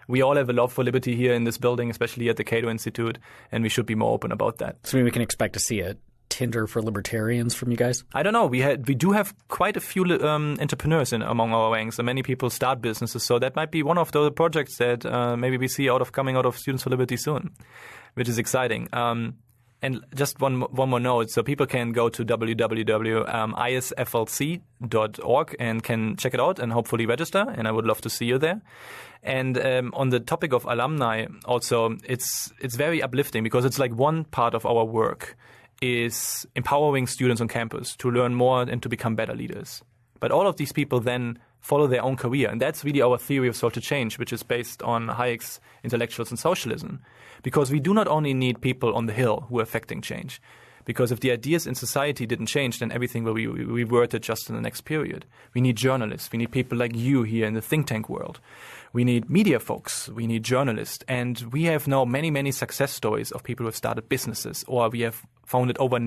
we all have a love for liberty here in this building, especially at the Cato Institute, and we should be more open about that. So maybe we can expect to see a Tinder for libertarians from you guys? I don't know. We do have quite a few entrepreneurs among our ranks, and many people start businesses. So that might be one of the projects that maybe we see coming out of Students for Liberty soon, which is exciting. And just one more note. So people can go to www.isflc.org and can check it out and hopefully register. And I would love to see you there. And on the topic of alumni, also, it's very uplifting, because it's like one part of our work is empowering students on campus to learn more and to become better leaders. But all of these people then follow their own career. And that's really our theory of social change, which is based on Hayek's Intellectuals and Socialism. Because we do not only need people on the Hill who are affecting change. Because if the ideas in society didn't change, then everything will be reverted just in the next period. We need journalists. We need people like you here in the think tank world. We need media folks. We need journalists. And we have now many, many success stories of people who have started businesses, or we have founded over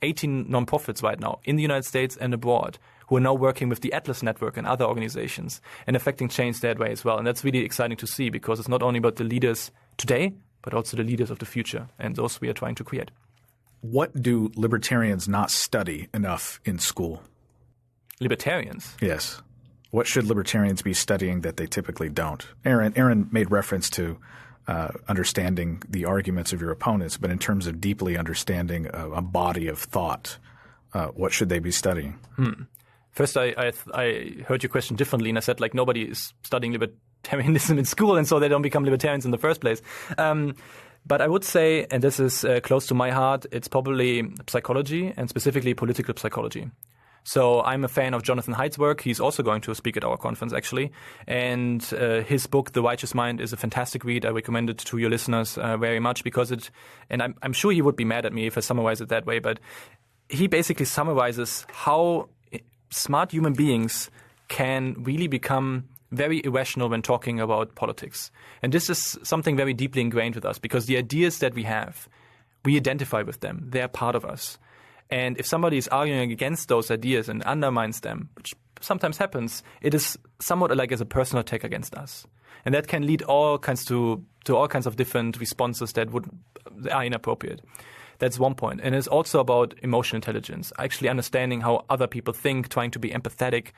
18 nonprofits right now in the United States and abroad, who are now working with the Atlas Network and other organizations and affecting change that way as well. And that's really exciting to see, because it's not only about the leaders today, but also the leaders of the future. And those we are trying to create. What do libertarians not study enough in school? Libertarians? Yes. What should libertarians be studying that they typically don't? Aaron made reference to understanding the arguments of your opponents, but in terms of deeply understanding a body of thought, what should they be studying? First, I heard your question differently, and I said, like, nobody is studying libertarianism in school, and so they don't become libertarians in the first place. But I would say, and this is close to my heart, it's probably psychology and specifically political psychology. So I'm a fan of Jonathan Haidt's work. He's also going to speak at our conference, actually. And his book, The Righteous Mind, is a fantastic read. I recommend it to your listeners very much because and I'm sure he would be mad at me if I summarize it that way, but he basically summarizes how smart human beings can really become very irrational when talking about politics. And this is something very deeply ingrained with us because the ideas that we have, we identify with them. They are part of us. And if somebody is arguing against those ideas and undermines them, which sometimes happens, it is somewhat like as a personal attack against us. And that can lead to all kinds of different responses that are inappropriate. That's one point. And it's also about emotional intelligence, actually understanding how other people think, trying to be empathetic,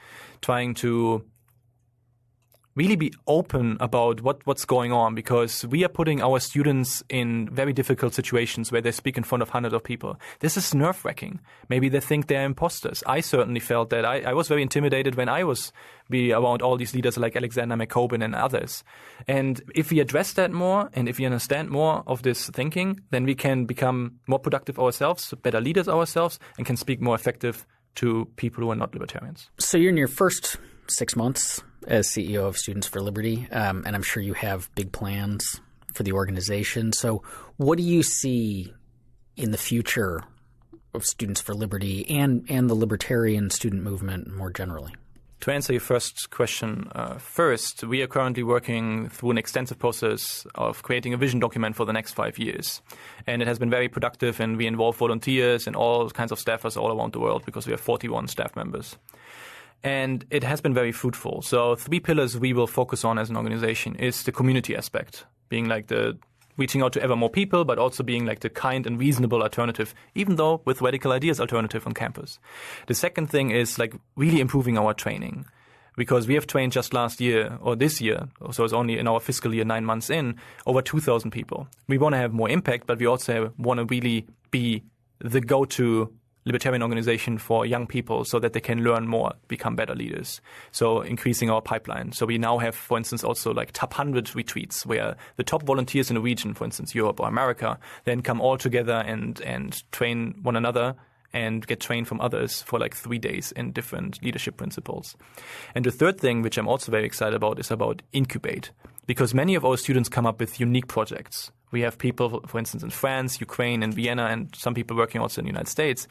trying to really be open about what's going on, because we are putting our students in very difficult situations where they speak in front of hundreds of people. This is nerve-wracking. Maybe they think they're imposters. I certainly felt that. I was very intimidated when I was around all these leaders like Alexander McCobin and others. And if we address that more and if we understand more of this thinking, then we can become more productive ourselves, better leaders ourselves, and can speak more effective to people who are not libertarians. So you're in your first 6 months as CEO of Students for Liberty, and I'm sure you have big plans for the organization. So what do you see in the future of Students for Liberty and the libertarian student movement more generally? To answer your first question first, we are currently working through an extensive process of creating a vision document for the next 5 years. And it has been very productive, and we involve volunteers and all kinds of staffers all around the world because we have 41 staff members. And it has been very fruitful. So 3 pillars we will focus on as an organization is the community aspect, being like the reaching out to ever more people, but also being like the kind and reasonable alternative, even though with radical ideas alternative on campus. The second thing is like really improving our training, because we have trained just last year or this year, so it's only in our fiscal year 9 months in, over 2,000 people. We want to have more impact, but we also want to really be the go-to libertarian organization for young people so that they can learn more, become better leaders. So increasing our pipeline. So we now have, for instance, also like top 100 retreats where the top volunteers in the region, for instance, Europe or America, then come all together and train one another and get trained from others for like 3 days in different leadership principles. And the third thing, which I'm also very excited about, is about incubate, because many of our students come up with unique projects. We have people, for instance, in France, Ukraine, and Vienna, and some people working also in the United States,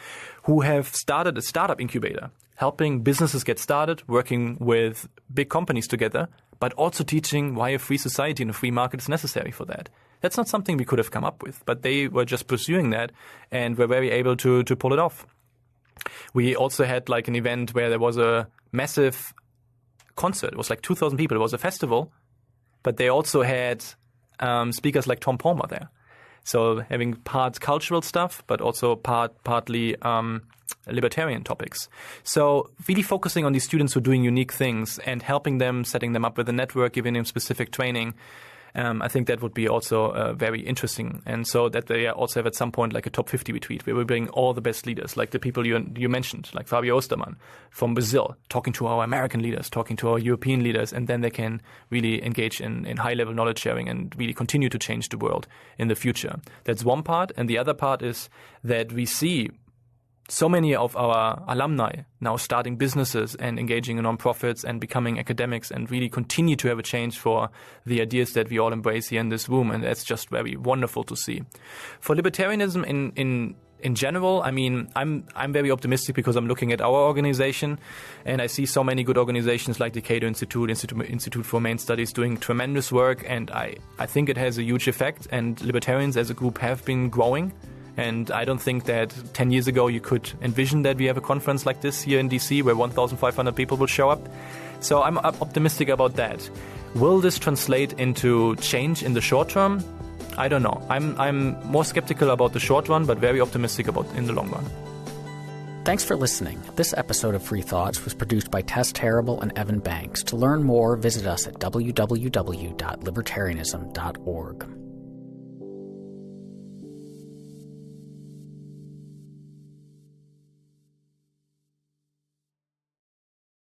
who have started a startup incubator, helping businesses get started, working with big companies together, but also teaching why a free society and a free market is necessary for that. That's not something we could have come up with, but they were just pursuing that and were very able to pull it off. We also had like an event where there was a massive concert. It was like 2,000 people. It was a festival, but they also had speakers like Tom Palmer there. So having part cultural stuff, but also partly libertarian topics. So really focusing on these students who are doing unique things and helping them, setting them up with a network, giving them specific training. I think that would be also very interesting. And so that they also have at some point like a top 50 retreat where we bring all the best leaders, like the people you mentioned, like Fabio Osterman from Brazil, talking to our American leaders, talking to our European leaders, and then they can really engage in high-level knowledge sharing and really continue to change the world in the future. That's one part. And the other part is that we see so many of our alumni now starting businesses and engaging in nonprofits and becoming academics and really continue to have a change for the ideas that we all embrace here in this room. And that's just very wonderful to see. For libertarianism in general, I mean, I'm very optimistic because I'm looking at our organization and I see so many good organizations like the Cato Institute for Humane Studies doing tremendous work. And I think it has a huge effect, and libertarians as a group have been growing. And I don't think that 10 years ago you could envision that we have a conference like this here in DC where 1,500 people will show up. So I'm optimistic about that. Will this translate into change in the short term? I don't know. I'm more skeptical about the short run, but very optimistic about in the long run. Thanks for listening. This episode of Free Thoughts was produced by Tess Terrible and Evan Banks. To learn more, visit us at www.libertarianism.org.